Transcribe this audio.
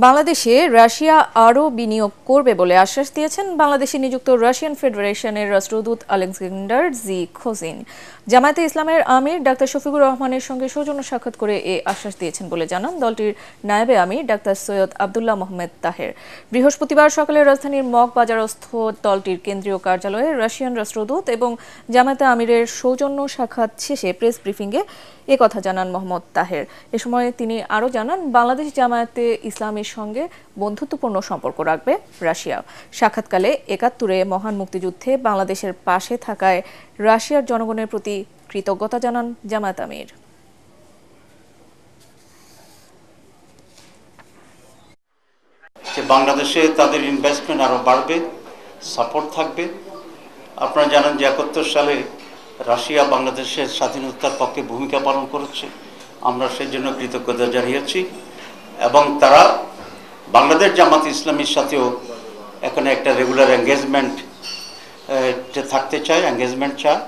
বাংলাদেশে রাশিয়া আরও বিনিয়োগ করবে বলে আশ্বাস দিয়েছেন বাংলাদেশে নিযুক্ত রাশিয়ান ফেডারেশনের রাষ্ট্রদূত আলেকজান্ডার জি খোজিন। জামায়াতে ইসলামের আমির ডাক্তার শফিকুর রহমানের সঙ্গে সৌজন্য সাক্ষাৎ করে এ আশ্বাস দিয়েছেন বলে জানান দলটির নায়েবে আমির ডাক্তার সৈয়দ আবদুল্লাহ মোহাম্মদ তাহের। বৃহস্পতিবার সকালে রাজধানীর মগবাজারস্থ দলটির কেন্দ্রীয় কার্যালয়ে রাশিয়ান রাষ্ট্রদূত এবং জামায়াতে আমিরের সৌজন্য সাক্ষাৎ শেষে প্রেস ব্রিফিংয়ে একথা জানান মোহাম্মদ তাহের। এ সময় তিনি আরও জানান, বাংলাদেশ জামায়াতে ইসলামের সঙ্গে বন্ধুত্বপূর্ণ সম্পর্ক রাখবে রাশিয়া। সাক্ষাৎকালে ৭১-এ মহান মুক্তিযুদ্ধে বাংলাদেশের পাশে থাকায় রাশিয়ার জনগণের প্রতি কৃতজ্ঞতা জানান জামায়াত আমির। বাংলাদেশে তাদের ইনভেস্টমেন্ট আরও বাড়বে, সাপোর্ট থাকবে। আপনারা জানেন যে ৭১ সালে রাশিয়া বাংলাদেশের স্বাধীনতার পক্ষে ভূমিকা পালন করেছে, আমরা সেই জন্য কৃতজ্ঞতা জানিয়েছি এবং তারা বাংলাদেশ জামাত ইসলামীর সাথেও এখানে একটা রেগুলার এঙ্গেজমেন্ট থাকতে চায়, এঙ্গেজমেন্ট চায়।